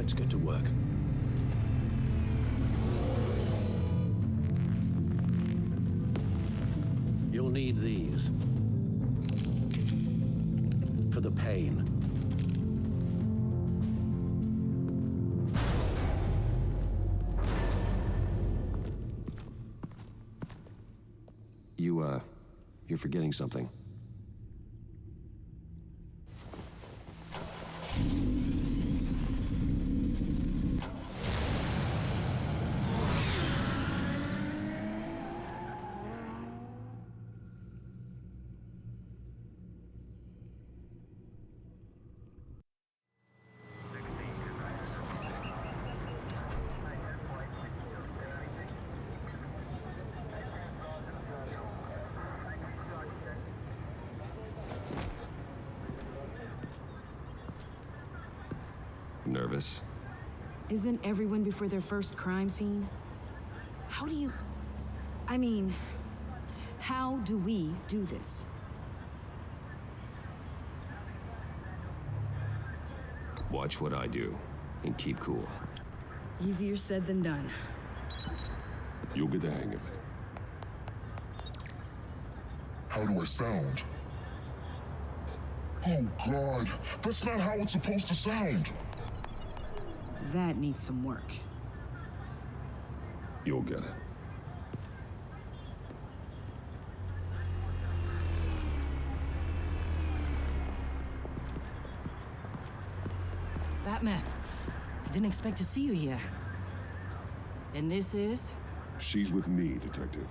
Let's get to work. You'll need these. For the pain. You're forgetting something. Nervous? Isn't everyone before their first crime scene? How do you... I mean, how do we do this? Watch what I do, and keep cool. Easier said than done. You'll get the hang of it. How do I sound? Oh God, that's not how it's supposed to sound. That needs some work. You'll get it. Batman, I didn't expect to see you here. And this is? She's with me, Detective.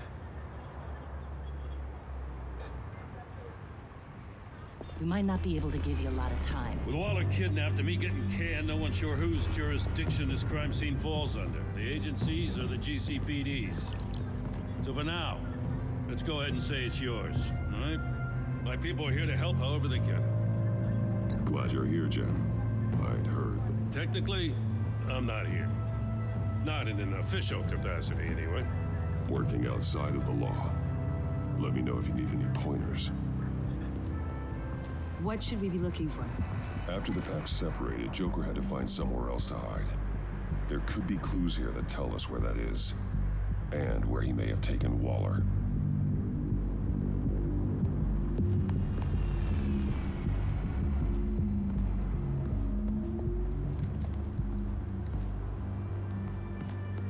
We might not be able to give you a lot of time. With Waller kidnapped and me getting canned, no one's sure whose jurisdiction this crime scene falls under. The agencies or the GCPD's. So for now, let's go ahead and say it's yours, all right? My people are here to help however they can. Glad you're here, Jen. I'd heard that... Technically, I'm not here. Not in an official capacity, anyway. Working outside of the law. Let me know if you need any pointers. What should we be looking for? After the pack separated, Joker had to find somewhere else to hide. There could be clues here that tell us where that is, and where he may have taken Waller.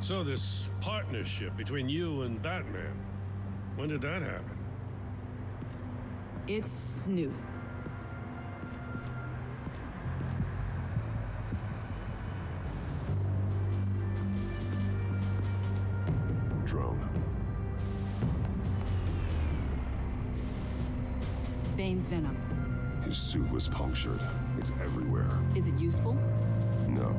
So this partnership between you and Batman, when did that happen? It's new. Bane's venom. His suit was punctured. It's everywhere. Is it useful? No,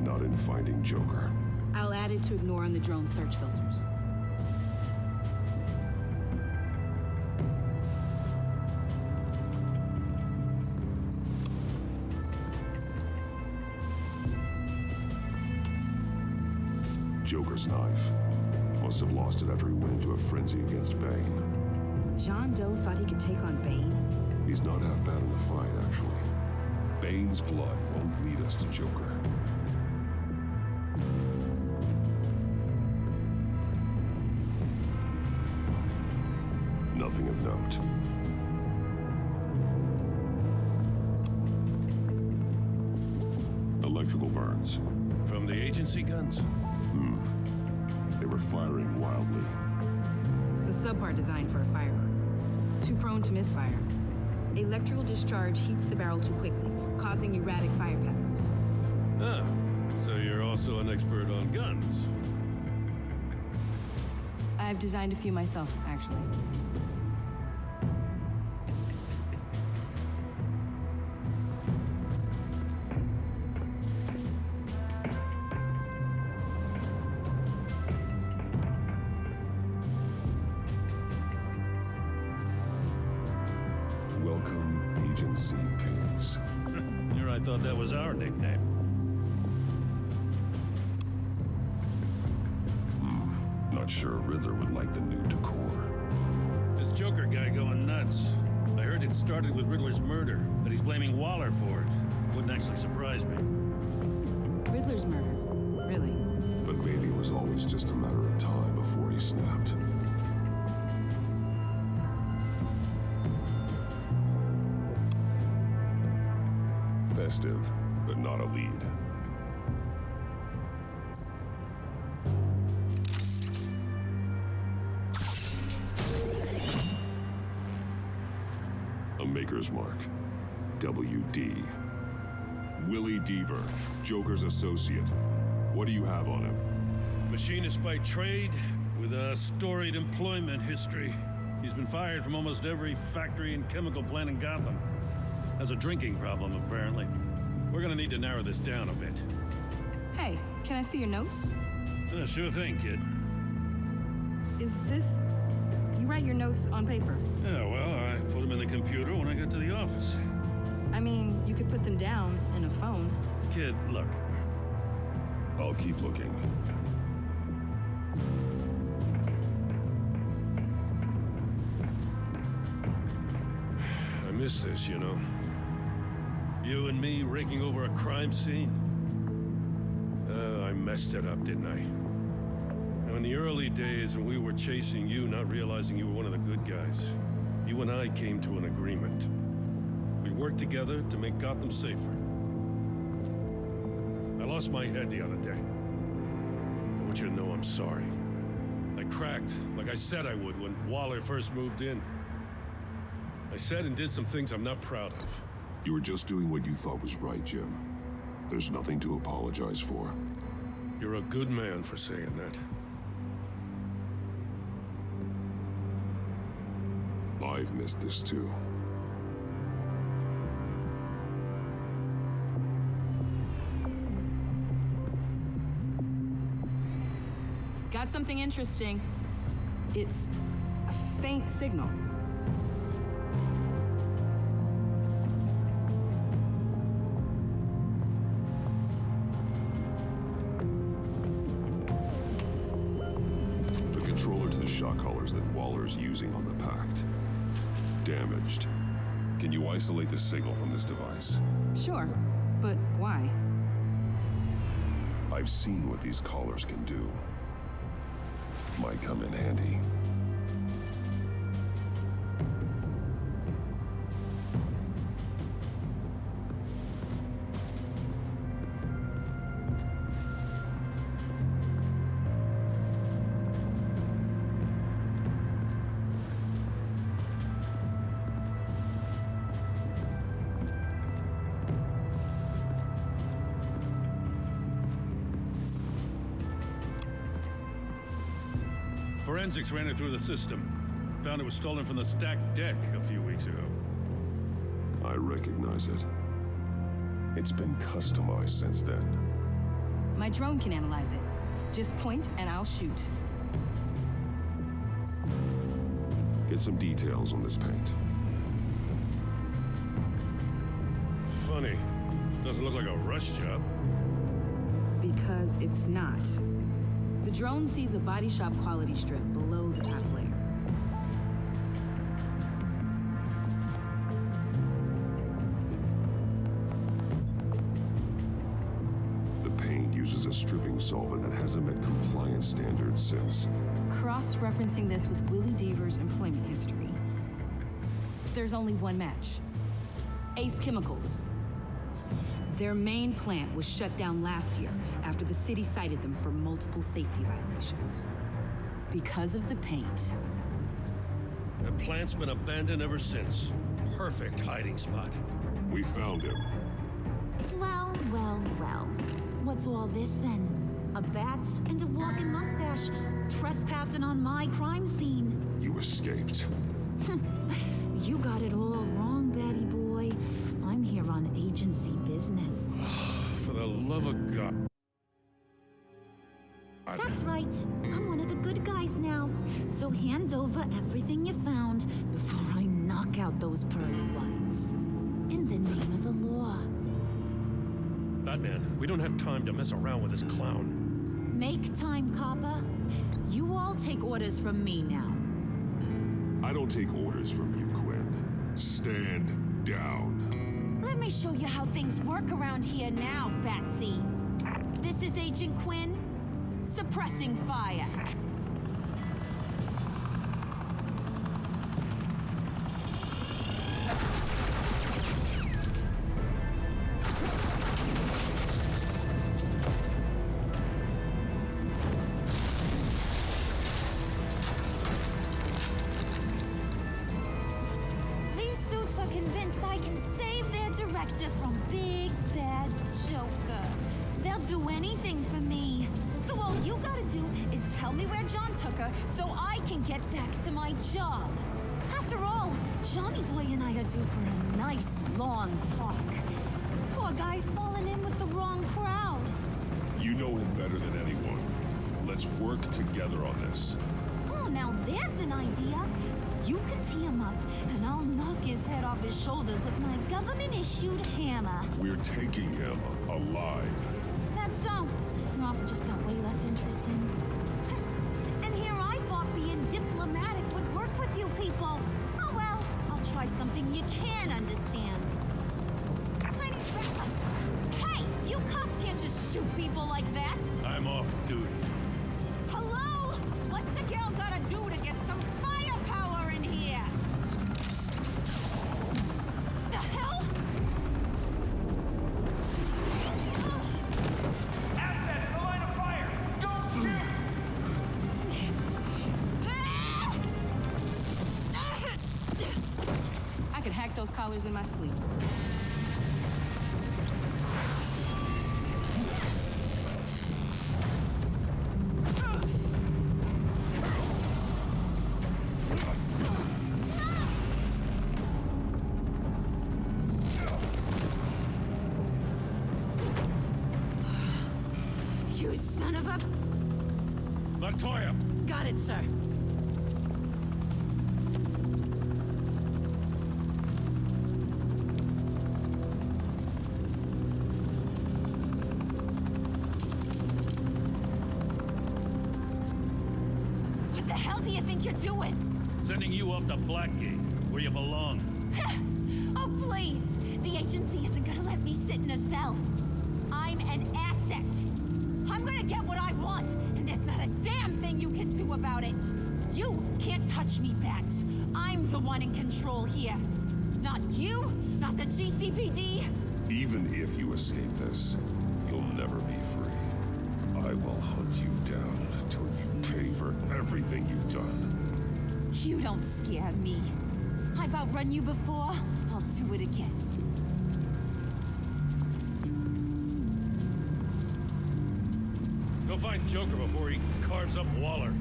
not in finding Joker. I'll add it to ignore on the drone search filters. Joker's knife. Must have lost it after he went into a frenzy against Bane. John Doe thought he could take on Bane? He's not half bad in the fight, actually. Bane's blood won't lead us to Joker. Nothing of note. Electrical burns. From the agency guns? They were firing wildly. It's a subpart designed for a firearm. Too prone to misfire. Electrical discharge heats the barrel too quickly, causing erratic fire patterns. Ah, so you're also an expert on guns. I've designed a few myself, actually. Welcome, Agency Pigs. Here I thought that was our nickname. Not sure Riddler would like the new decor. This Joker guy going nuts. I heard it started with Riddler's murder, but he's blaming Waller for it. Wouldn't actually surprise me. Riddler's murder, really. But maybe it was always just a matter of time before he snapped. Festive, but not a lead. A Maker's Mark. WD. Willie Deaver, Joker's associate. What do you have on him? Machinist by trade, with a storied employment history. He's been fired from almost every factory and chemical plant in Gotham. Has a drinking problem, apparently. We're gonna need to narrow this down a bit. Hey, can I see your notes? Sure thing, kid. Is this... You write your notes on paper? Yeah, well, I put them in the computer when I get to the office. I mean, you could put them down in a phone. Kid, look. I'll keep looking. I miss this, you know. You and me raking over a crime scene. I messed it up, didn't I? Now, in the early days when we were chasing you, not realizing you were one of the good guys, you and I came to an agreement. We'd work together to make Gotham safer. I lost my head the other day. I want you to know I'm sorry. I cracked, like I said I would when Waller first moved in. I said and did some things I'm not proud of. You were just doing what you thought was right, Jim. There's nothing to apologize for. You're a good man for saying that. I've missed this too. Got something interesting. It's a faint signal. The controller to the shock collars that Waller's using on the Pact. Damaged. Can you isolate the signal from this device? Sure, but why? I've seen what these collars can do. Might come in handy. Forensics ran it through the system. Found it was stolen from the stacked deck a few weeks ago. I recognize it. It's been customized since then. My drone can analyze it. Just point and I'll shoot. Get some details on this paint. Funny. Doesn't look like a rush job. Because it's not. The drone sees a body shop quality strip below the top layer. The paint uses a stripping solvent that hasn't met compliance standards since. Cross-referencing this with Willie Deaver's employment history. There's only one match. Ace Chemicals. Their main plant was shut down last year after the city cited them for multiple safety violations. Because of the paint. The plant's been abandoned ever since. Perfect hiding spot. We found him. Well, well, well. What's all this then? A bat and a walking mustache trespassing on my crime scene. You escaped. You got it all wrong, Batty boy. I'm here on agency business. For the love of God. That's right. I'm one of the good guys now. So hand over everything you found before I knock out those pearly whites. In the name of the law. Batman, we don't have time to mess around with this clown. Make time, copper. You all take orders from me now. I don't take orders from you, Quinn. Stand down. Let me show you how things work around here now, Batsy. This is Agent Quinn. Suppressing fire. These suits are convinced I can save their director from Big Bad Joker. They'll do anything for me. So all you gotta do is tell me where John took her so I can get back to my job. After all, Johnny Boy and I are due for a nice long talk. Poor guy's fallen in with the wrong crowd. You know him better than anyone. Let's work together on this. Oh, now there's an idea. You can tee him up, and I'll knock his head off his shoulders with my government-issued hammer. We're taking him alive. That's so. Your offer just got way less interesting. And here I thought being diplomatic would work with you people. Oh well, I'll try something you can understand. Hey, you cops can't just shoot people like that. I'm off duty. Hello? What's a girl gotta do to get some firepower in here? The hell? Assets, the line of fire! Don't shoot! I could hack those collars in my sleep. You son of a... Montoya! Got it, sir. What the hell do you think you're doing? Sending you off to Blackgate, where you belong. Oh, please. The agency isn't gonna let me sit in a cell. I'm an asset. I'm gonna get what I want, and there's not a damn thing you can do about it. You can't touch me, Bats. I'm the one in control here. Not you, not the GCPD. Even if you escape this, you'll never be free. I will hunt you down until you pay for everything you've done. You don't scare me. I've outrun you before. I'll do it again. Go find Joker before he carves up Waller.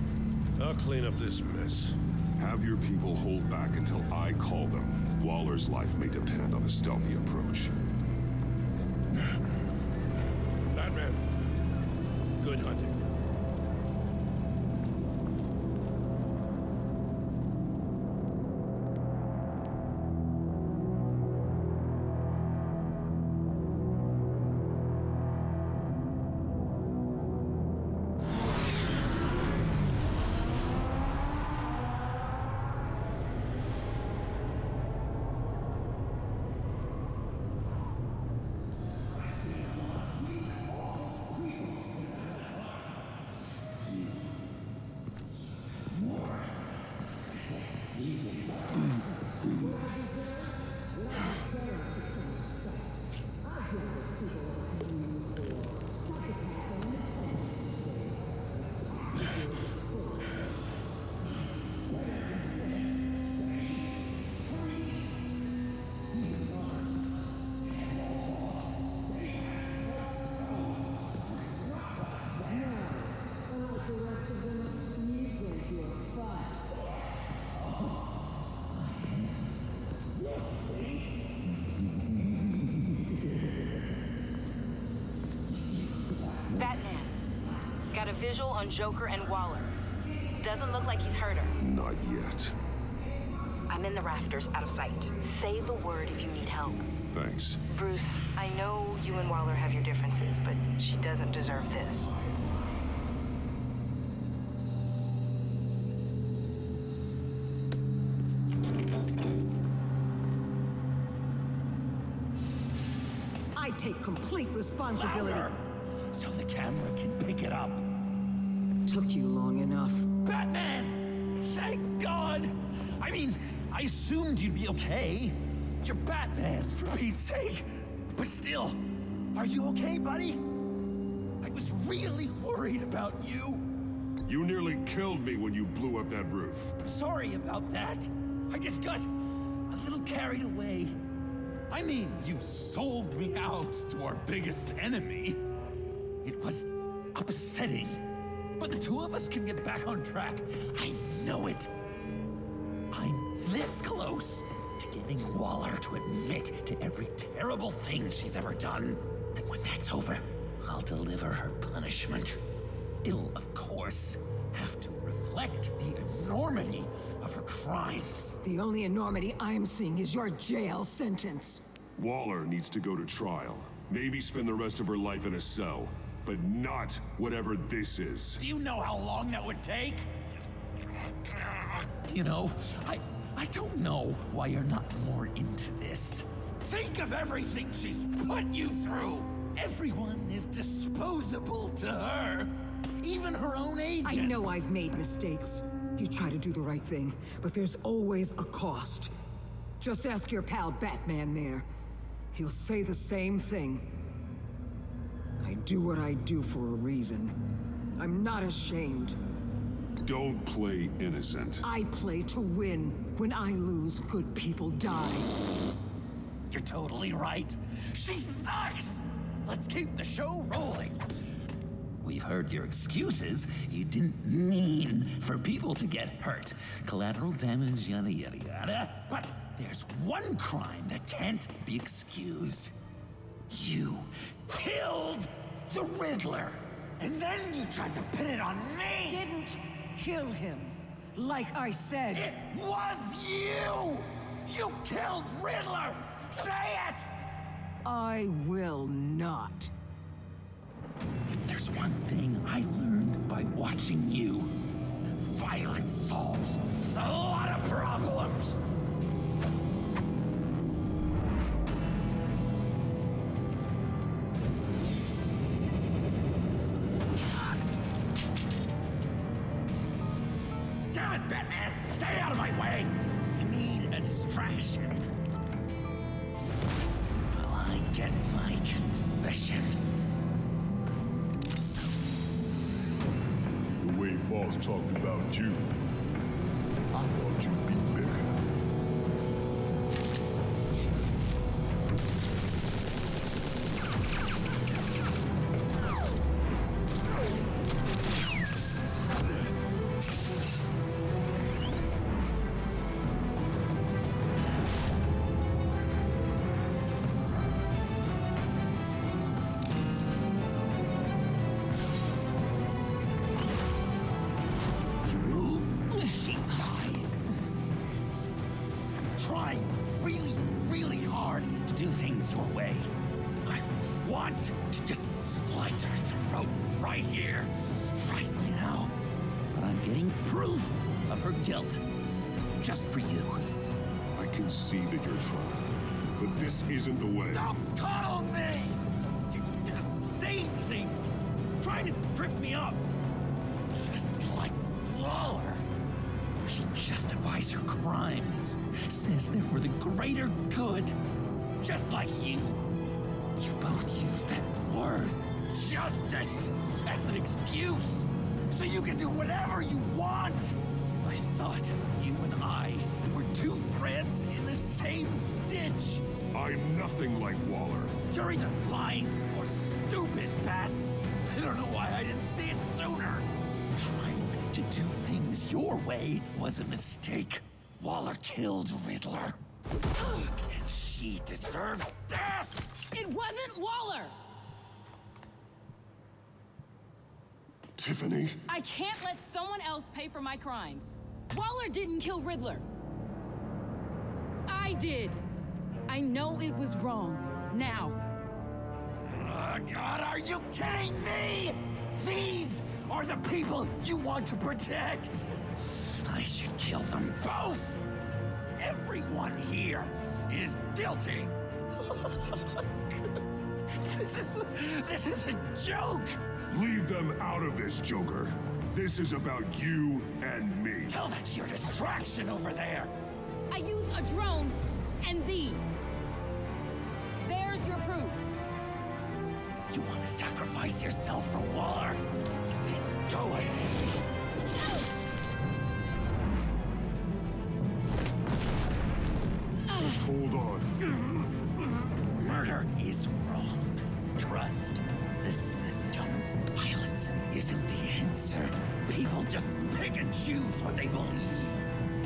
I'll clean up this mess. Have your people hold back until I call them. Waller's life may depend on a stealthy approach. Batman, good hunting. Batman. Got a visual on Joker and Waller. Doesn't look like he's hurt her. Not yet. I'm in the rafters, out of sight. Say the word if you need help. Thanks. Bruce, I know you and Waller have your differences, but she doesn't deserve this. I take complete responsibility. so the camera can pick it up. Took you long enough. Batman! Thank God! I mean, I assumed you'd be okay. You're Batman, for Pete's sake. But still, are you okay, buddy? I was really worried about you. You nearly killed me when you blew up that roof. Sorry about that. I just got a little carried away. I mean, you sold me out to our biggest enemy. It was upsetting. But the two of us can get back on track. I know it. I'm this close to getting Waller to admit to every terrible thing she's ever done. And when that's over, I'll deliver her punishment. It'll, of course, have to reflect the enormity of her crimes. The only enormity I'm seeing is your jail sentence. Waller needs to go to trial. Maybe spend the rest of her life in a cell. But not whatever this is. Do you know how long that would take? You know, I don't know why you're not more into this. Think of everything she's put you through. Everyone is disposable to her. Even her own agents. I know I've made mistakes. You try to do the right thing, but there's always a cost. Just ask your pal Batman there. He'll say the same thing. I do what I do for a reason. I'm not ashamed. Don't play innocent. I play to win. When I lose, good people die. You're totally right. She sucks! Let's keep the show rolling. We've heard your excuses. You didn't mean for people to get hurt. Collateral damage, yada, yada, yada. But there's one crime that can't be excused. You killed the Riddler. And then you tried to pin it on me. Didn't kill him, like I said. It was you! You killed Riddler! Say it! I will not. If there's one thing I learned by watching you, violence solves a lot of problems. Damn it, Batman! Stay out of my way! You need a distraction. While I get my confession. The way Boss talked about you, I thought you'd be bigger. Isn't the way. Don't coddle me! You're just saying things, trying to trip me up. Just like Waller. She justifies her crimes, says they're for the greater good, just like you. You both use that word, justice, as an excuse, so you can do whatever you want. I thought you and I were two threads in the same stitch. I'm nothing like Waller. You're either lying or stupid, Bats. I don't know why I didn't see it sooner. Trying to do things your way was a mistake. Waller killed Riddler. And she deserved death! It wasn't Waller! Tiffany? I can't let someone else pay for my crimes. Waller didn't kill Riddler. I did. I know it was wrong. Now. God, are you kidding me? These are the people you want to protect. I should kill them both. Everyone here is guilty. This is a joke! Leave them out of this, Joker. This is about you and me. Tell that to your distraction over there! I used a drone and these. There's your proof. You want to sacrifice yourself for Waller? Then go ahead. Just hold on. Murder is wrong. Trust the system. Violence isn't the answer. People just pick and choose what they believe.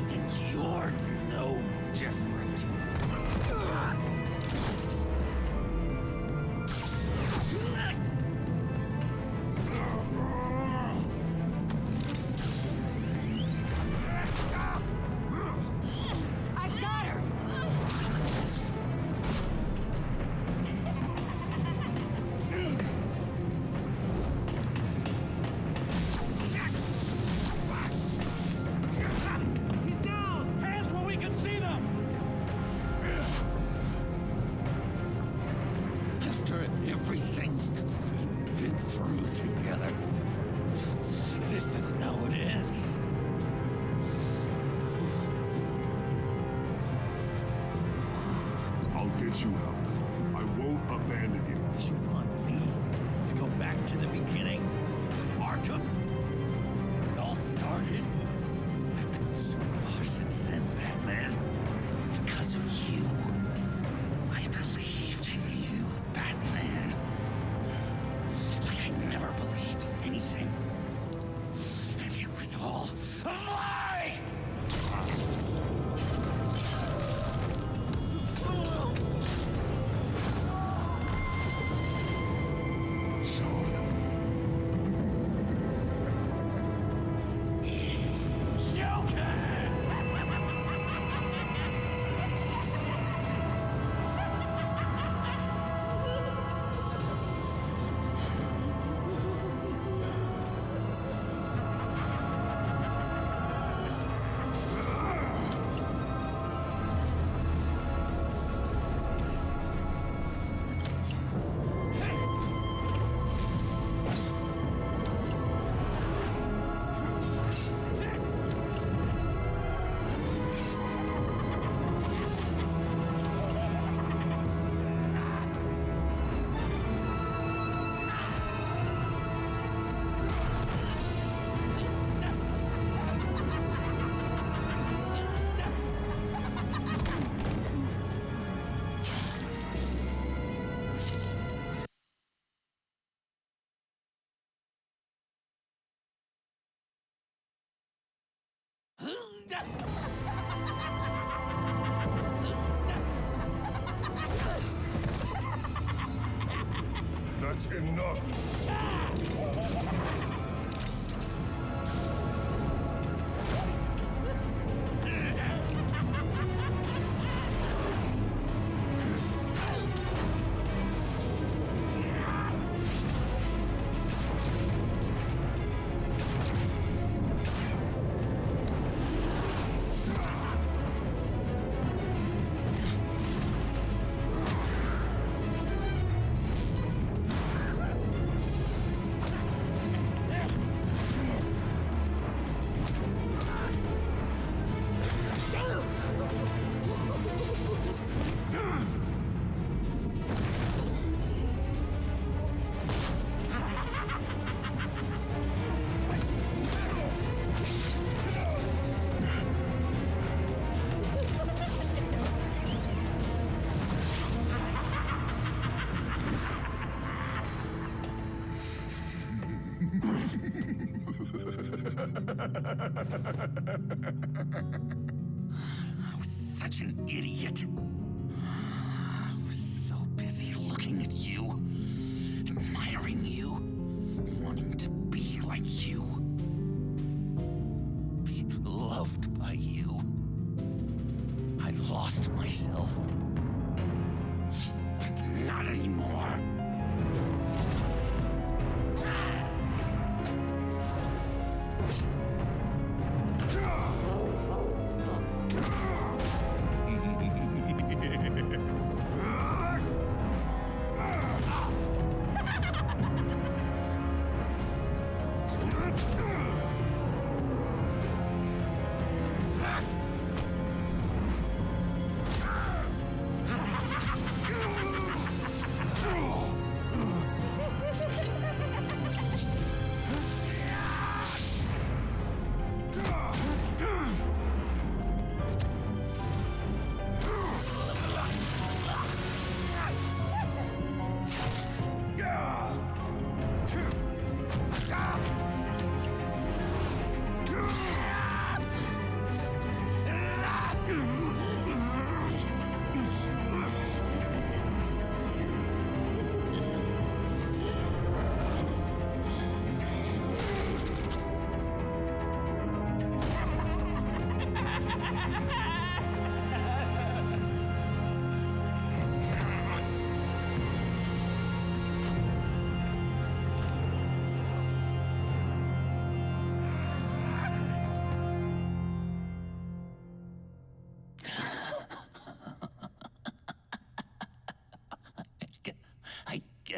And you're no different. I got her. He's down! Hands where we can see them! After everything we've been through together, this is how it is. I'll get you help. I won't abandon you. You want me to go back to the beginning? To Arkham? Where it all started? I've come so far since then, Batman. Because of you. I believed in you, Batman. Like I never believed in anything. And it was all a lie! It's Joker! That's enough. I was such an idiot. I was so busy looking at you, admiring you, wanting to be like you, be loved by you. I lost myself. But not anymore.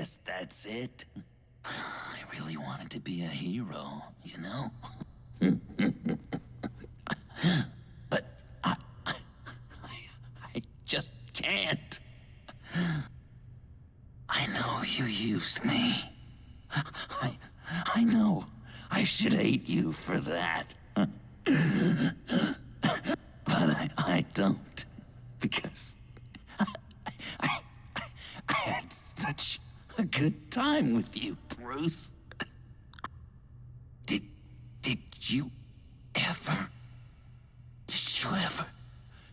guess that's it. I really wanted to be a hero, you know? But I just can't. I know you used me. I know I should hate you for that. But I don't, because I had such a good time with you, Bruce. Did you ever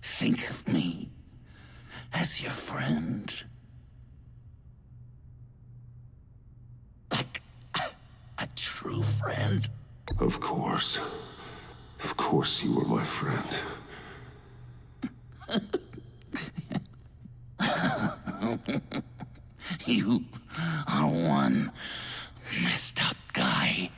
think of me as your friend? Like a true friend? Of course. Of course you were my friend. You are one messed up guy.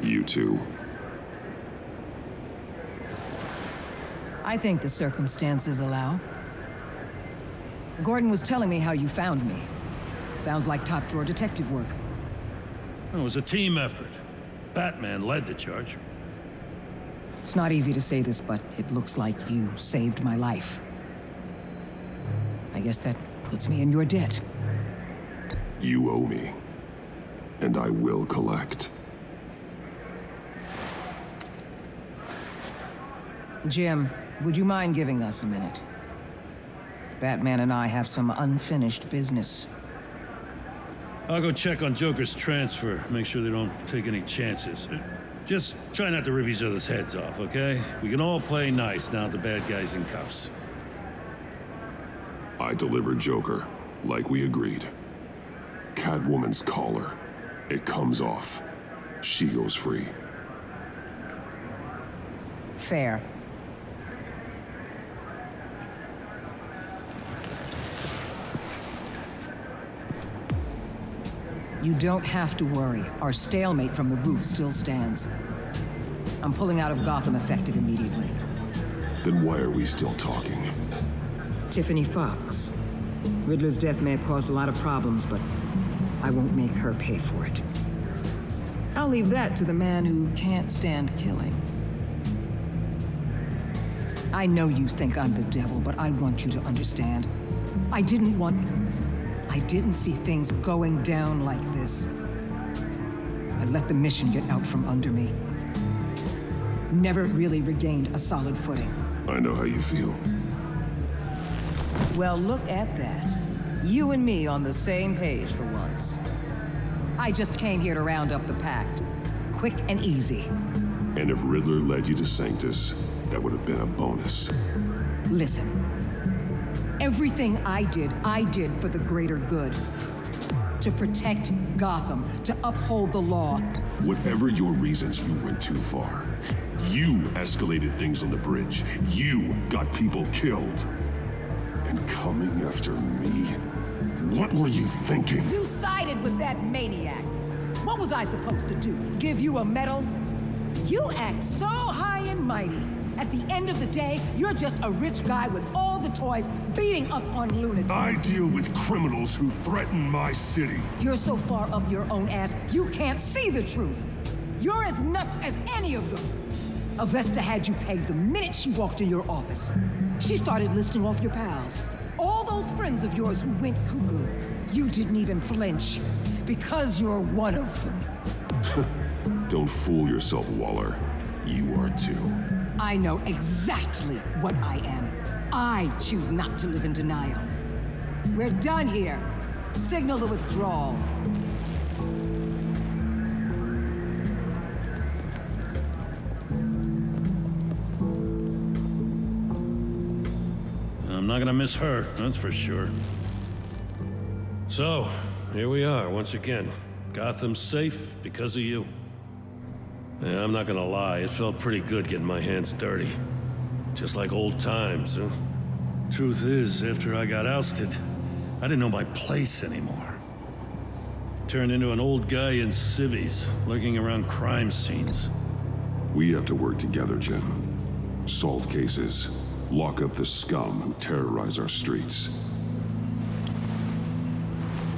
You two. I think the circumstances allow. Gordon was telling me how you found me. Sounds like top-drawer detective work. It was a team effort. Batman led the charge. It's not easy to say this, but it looks like you saved my life. I guess that puts me in your debt. You owe me. And I will collect. Jim, would you mind giving us a minute? Batman and I have some unfinished business. I'll go check on Joker's transfer, make sure they don't take any chances. Just try not to rip each other's heads off, okay? We can all play nice now that the bad guy's in cuffs. I delivered Joker, like we agreed. Catwoman's collar. It comes off. She goes free. Fair. You don't have to worry. Our stalemate from the roof still stands. I'm pulling out of Gotham effective immediately. Then why are we still talking? Tiffany Fox. Riddler's death may have caused a lot of problems, but I won't make her pay for it. I'll leave that to the man who can't stand killing. I know you think I'm the devil, but I want you to understand. I didn't see things going down like this. I let the mission get out from under me. Never really regained a solid footing. I know how you feel. Well, look at that. You and me on the same page for once. I just came here to round up the pact. Quick and easy. And if Riddler led you to Sanctus, that would have been a bonus. Listen. Everything I did for the greater good. To protect Gotham, to uphold the law. Whatever your reasons, you went too far. You escalated things on the bridge. You got people killed. And coming after me? What were you thinking? You sided with that maniac. What was I supposed to do? Give you a medal? You act so high and mighty. At the end of the day, you're just a rich guy with all the toys beating up on lunatics. I deal with criminals who threaten my city. You're so far up your own ass, you can't see the truth. You're as nuts as any of them. Avesta had you pegged the minute she walked in your office. She started listing off your pals. All those friends of yours who went cuckoo. You didn't even flinch, because you're one of them. Don't fool yourself, Waller. You are too. I know exactly what I am. I choose not to live in denial. We're done here. Signal the withdrawal. I'm not gonna miss her, that's for sure. So, here we are once again. Gotham's safe because of you. Yeah, I'm not gonna lie, it felt pretty good getting my hands dirty. Just like old times, huh? Truth is, after I got ousted, I didn't know my place anymore. Turned into an old guy in civvies, lurking around crime scenes. We have to work together, Jim. Solve cases. Lock up the scum who terrorize our streets.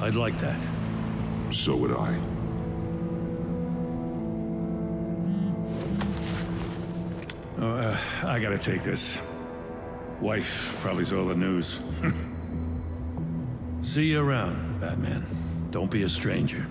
I'd like that. So would I. I gotta take this. Wife probably saw the news. See you around, Batman. Don't be a stranger.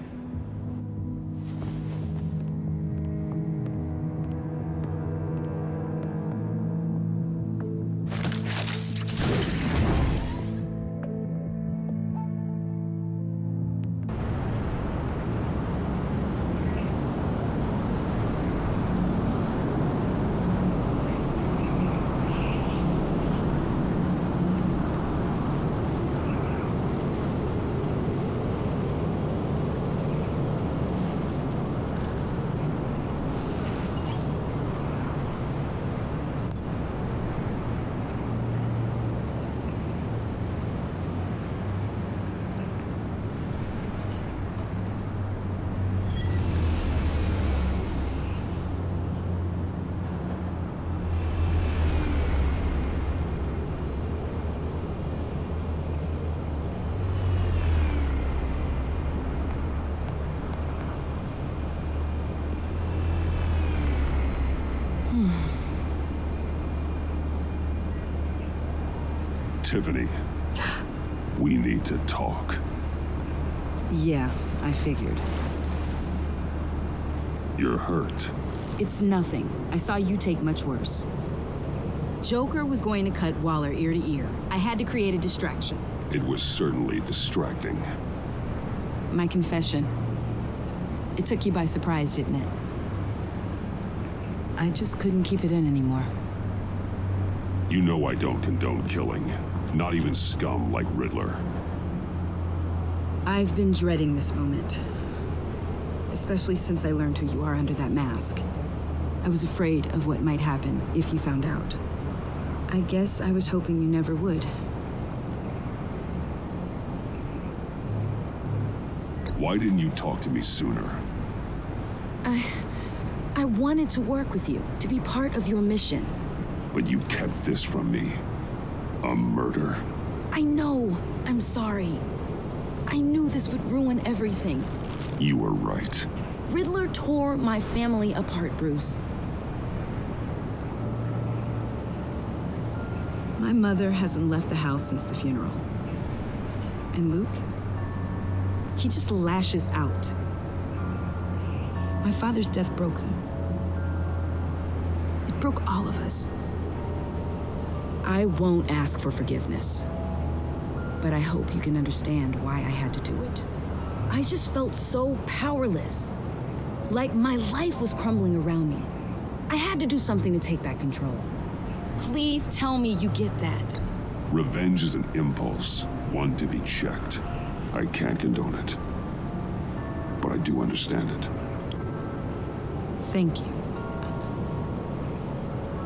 Tiffany, we need to talk. Yeah, I figured. You're hurt. It's nothing. I saw you take much worse. Joker was going to cut Waller ear to ear. I had to create a distraction. It was certainly distracting. My confession. It took you by surprise, didn't it? I just couldn't keep it in anymore. You know I don't condone killing. Not even scum like Riddler. I've been dreading this moment. Especially since I learned who you are under that mask. I was afraid of what might happen if you found out. I guess I was hoping you never would. Why didn't you talk to me sooner? I wanted to work with you, to be part of your mission. But you kept this from me. A murder. I know. I'm sorry. I knew this would ruin everything. You were right. Riddler tore my family apart, Bruce. My mother hasn't left the house since the funeral. And Luke? He just lashes out. My father's death broke them. It broke all of us. I won't ask for forgiveness. But I hope you can understand why I had to do it. I just felt so powerless. Like my life was crumbling around me. I had to do something to take back control. Please tell me you get that. Revenge is an impulse, one to be checked. I can't condone it. But I do understand it. Thank you.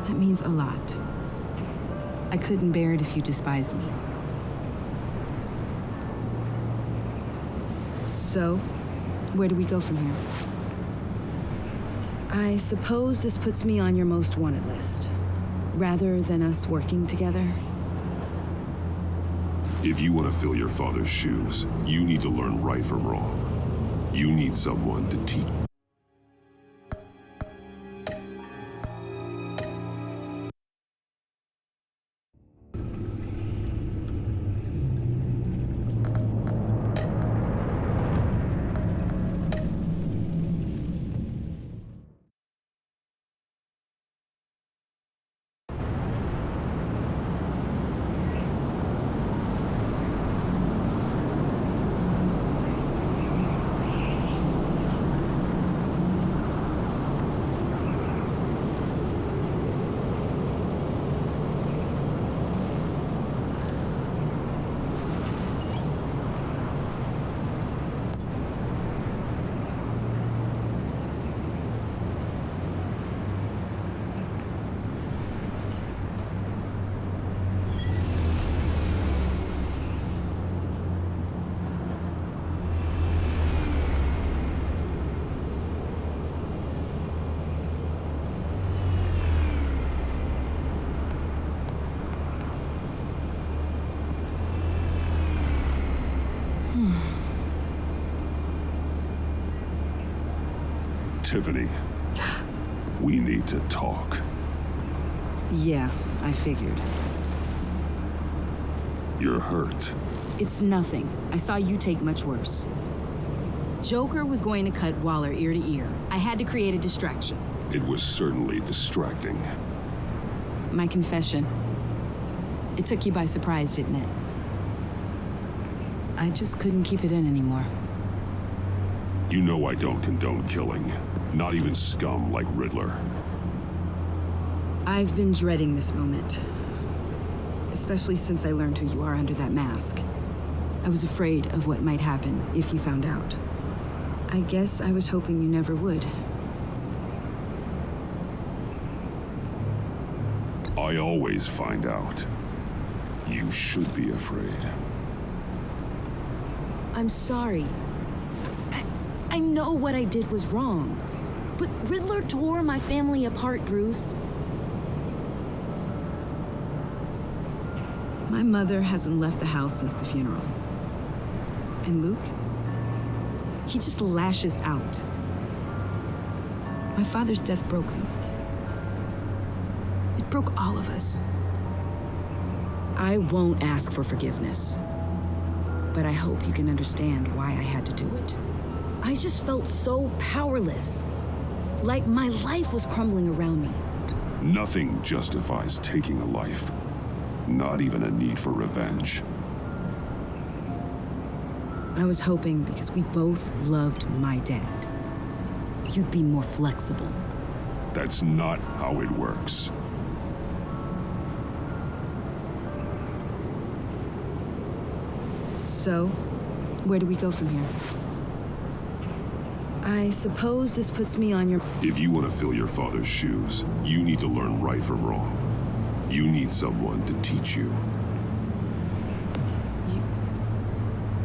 That means a lot. I couldn't bear it if you despised me. So, where do we go from here? I suppose this puts me on your most wanted list, rather than us working together. If you want to fill your father's shoes, you need to learn right from wrong. You need someone to teach. Tiffany, we need to talk. Yeah, I figured. You're hurt. It's nothing. I saw you take much worse. Joker was going to cut Waller ear to ear. I had to create a distraction. It was certainly distracting. My confession. It took you by surprise, didn't it? I just couldn't keep it in anymore. You know I don't condone killing. Not even scum like Riddler. I've been dreading this moment. Especially since I learned who you are under that mask. I was afraid of what might happen if you found out. I guess I was hoping you never would. I always find out. You should be afraid. I'm sorry. I know what I did was wrong. But Riddler tore my family apart, Bruce. My mother hasn't left the house since the funeral. And Luke? He just lashes out. My father's death broke them. It broke all of us. I won't ask for forgiveness. But I hope you can understand why I had to do it. I just felt so powerless. Like my life was crumbling around me. Nothing justifies taking a life. Not even a need for revenge. I was hoping because we both loved my dad, you'd be more flexible. That's not how it works. So, where do we go from here? I suppose this puts me on your... If you want to fill your father's shoes, you need to learn right from wrong. You need someone to teach you.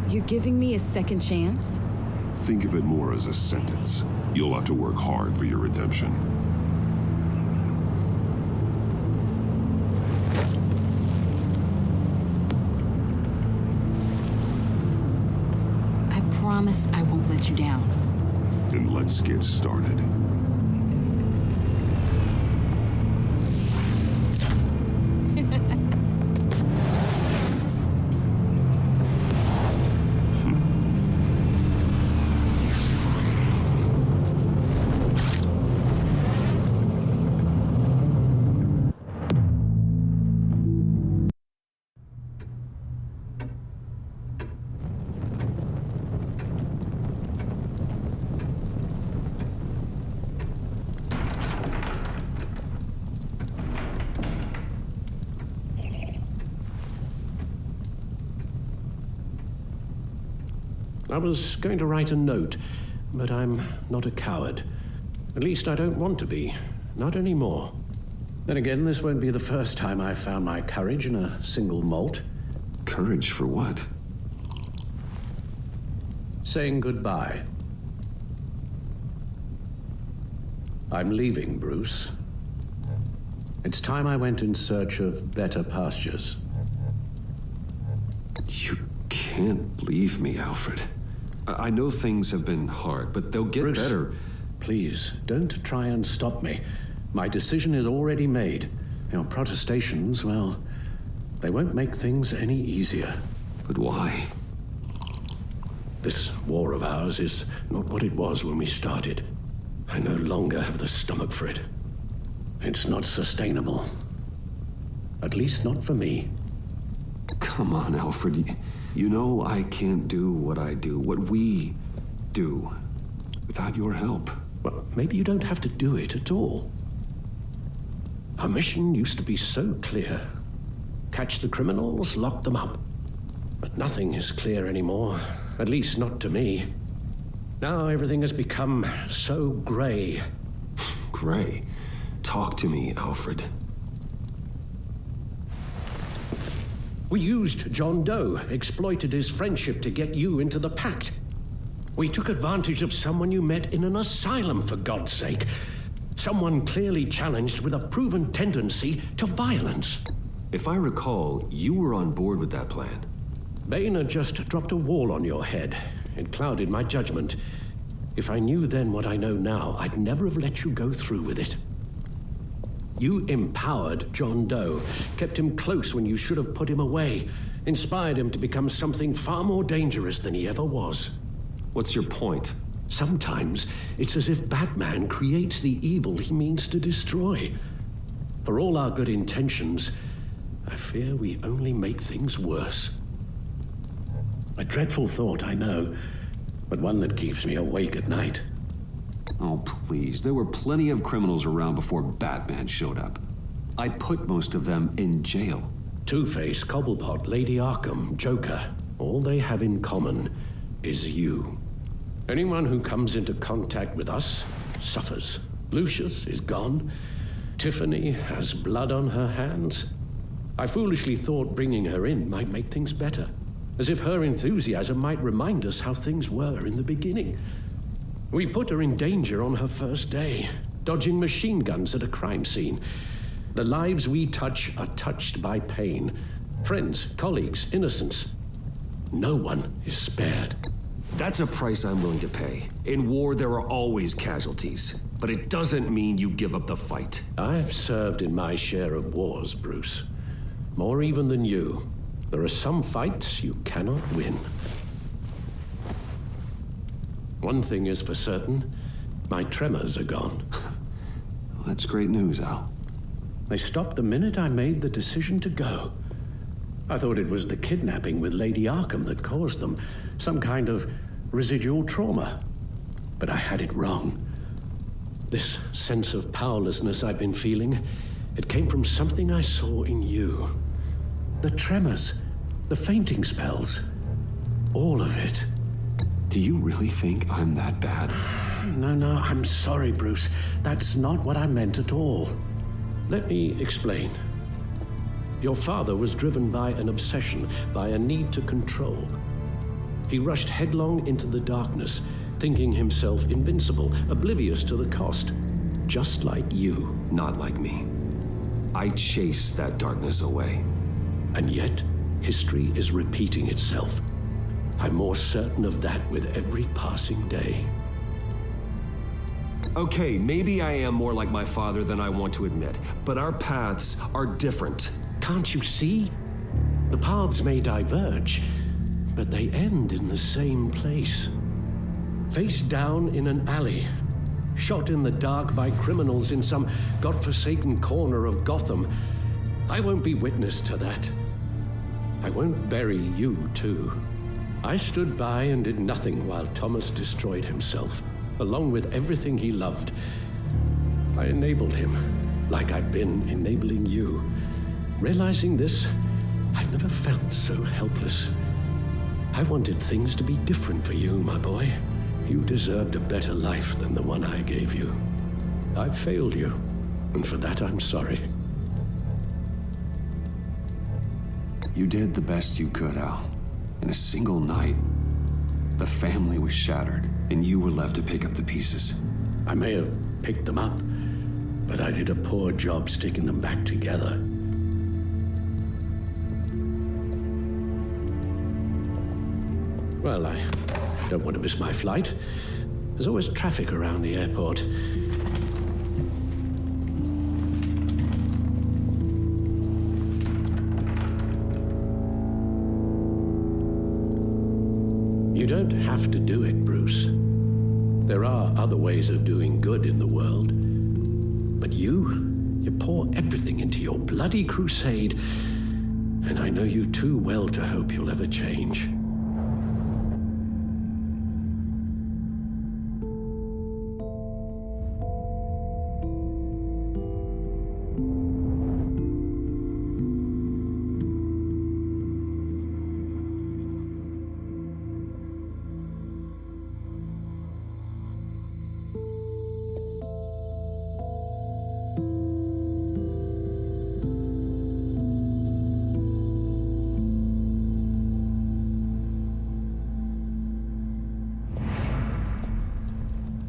You're giving me a second chance? Think of it more as a sentence. You'll have to work hard for your redemption. I promise I won't let you down. Then let's get started. I was going to write a note, but I'm not a coward. At least I don't want to be. Not anymore. Then again, this won't be the first time I've found my courage in a single malt. Courage for what? Saying goodbye. I'm leaving, Bruce. It's time I went in search of better pastures. You can't leave me, Alfred. I know things have been hard, but they'll get Bruce, better. Please, don't try and stop me. My decision is already made. Your protestations, well, they won't make things any easier. But why? This war of ours is not what it was when we started. I no longer have the stomach for it. It's not sustainable. At least not for me. Come on, Alfred. You know I can't do what I do, what we do, without your help. Well, maybe you don't have to do it at all. Our mission used to be so clear. Catch the criminals, lock them up. But nothing is clear anymore, at least not to me. Now everything has become so gray. Gray? Talk to me, Alfred. We used John Doe, exploited his friendship to get you into the pact. We took advantage of someone you met in an asylum, for God's sake. Someone clearly challenged with a proven tendency to violence. If I recall, you were on board with that plan. Boehner just dropped a wall on your head. It clouded my judgment. If I knew then what I know now, I'd never have let you go through with it. You empowered John Doe, kept him close when you should have put him away, inspired him to become something far more dangerous than he ever was. What's your point? Sometimes it's as if Batman creates the evil he means to destroy. For all our good intentions, I fear we only make things worse. A dreadful thought, I know, but one that keeps me awake at night. Oh, please. There were plenty of criminals around before Batman showed up. I put most of them in jail. Two-Face, Cobblepot, Lady Arkham, Joker, all they have in common is you. Anyone who comes into contact with us suffers. Lucius is gone. Tiffany has blood on her hands. I foolishly thought bringing her in might make things better, as if her enthusiasm might remind us how things were in the beginning. We put her in danger on her first day, dodging machine guns at a crime scene. The lives we touch are touched by pain. Friends, colleagues, innocents. No one is spared. That's a price I'm willing to pay. In war, there are always casualties. But it doesn't mean you give up the fight. I've served in my share of wars, Bruce. More even than you. There are some fights you cannot win. One thing is for certain, my tremors are gone. Well, that's great news, Al. They stopped the minute I made the decision to go. I thought it was the kidnapping with Lady Arkham that caused them, some kind of residual trauma. But I had it wrong. This sense of powerlessness I've been feeling, it came from something I saw in you. The tremors, the fainting spells, all of it. Do you really think I'm that bad? No, I'm sorry, Bruce. That's not what I meant at all. Let me explain. Your father was driven by an obsession, by a need to control. He rushed headlong into the darkness, thinking himself invincible, oblivious to the cost. Just like you. Not like me. I chase that darkness away. And yet, history is repeating itself. I'm more certain of that with every passing day. Okay, maybe I am more like my father than I want to admit, but our paths are different. Can't you see? The paths may diverge, but they end in the same place. Face down in an alley, shot in the dark by criminals in some godforsaken corner of Gotham. I won't be witness to that. I won't bury you, too. I stood by and did nothing while Thomas destroyed himself, along with everything he loved. I enabled him, like I'd been enabling you. Realizing this, I've never felt so helpless. I wanted things to be different for you, my boy. You deserved a better life than the one I gave you. I've failed you, and for that I'm sorry. You did the best you could, Al. In a single night, the family was shattered, and you were left to pick up the pieces. I may have picked them up, but I did a poor job sticking them back together. Well, I don't want to miss my flight. There's always traffic around the airport. You don't have to do it, Bruce. There are other ways of doing good in the world. But you pour everything into your bloody crusade, and I know you too well to hope you'll ever change.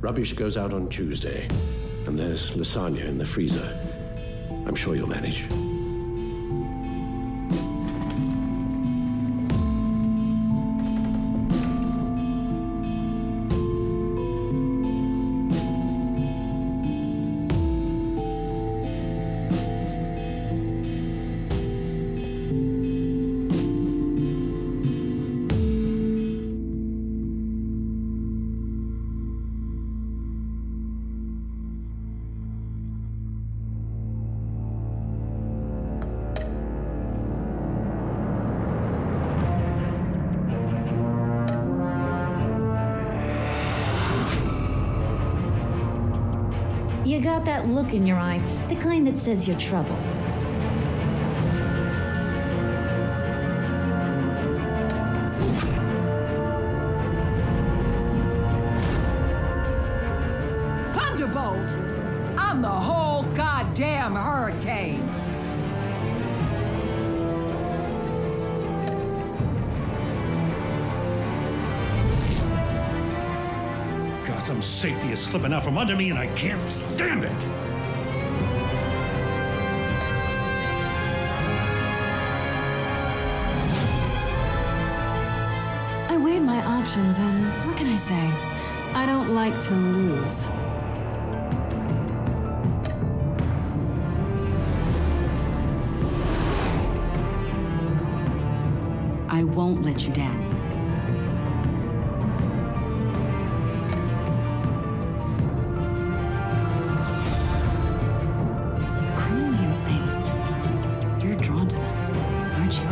Rubbish goes out on Tuesday, and there's lasagna in the freezer. I'm sure you'll manage. You got that look in your eye, the kind that says you're trouble. Thunderbolt! I'm the whole goddamn hurricane! Gotham's safety is slipping out from under me and I can't stand it! I weighed my options and what can I say? I don't like to lose. I won't let you down. The criminally insane. You're drawn to them, aren't you?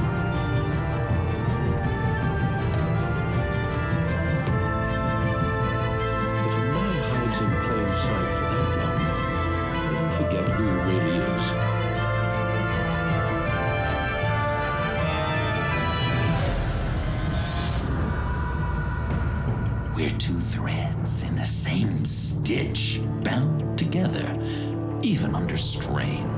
If a man hides in plain sight for that long, will he forget who he really is? We're two threads in the same stitch, bound together, even under strain.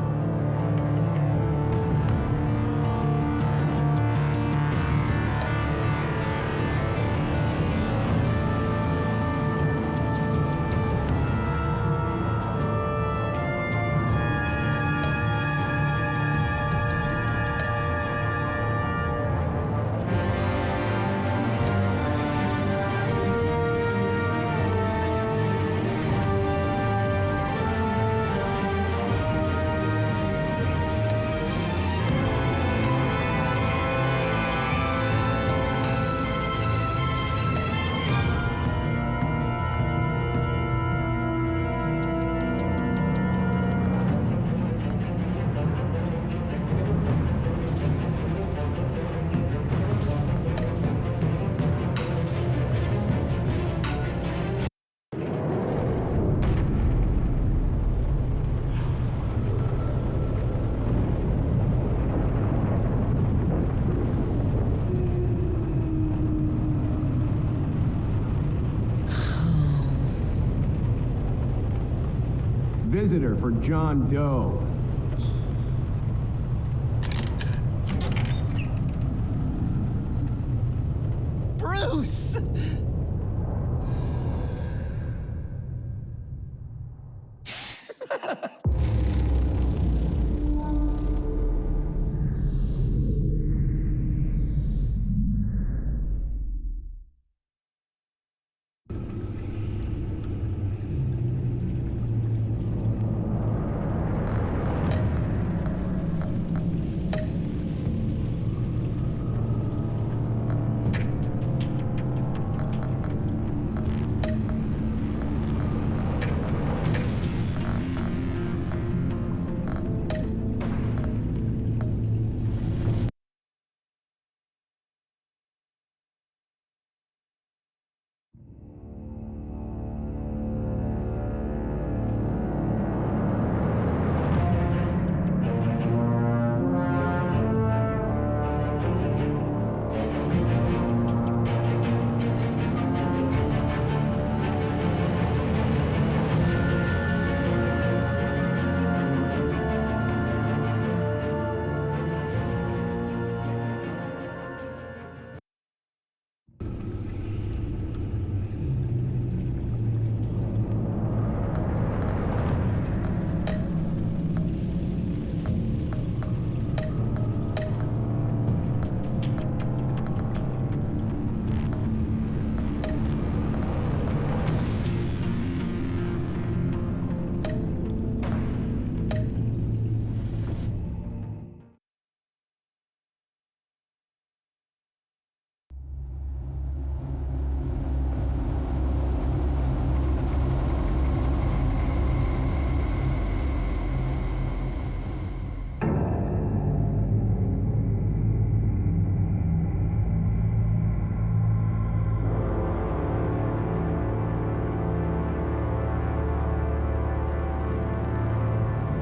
Visitor for John Doe. Bruce!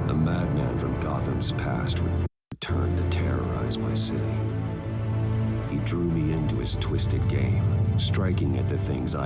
A madman from Gotham's past returned to terrorize my city. He drew me into his twisted game, striking at the things I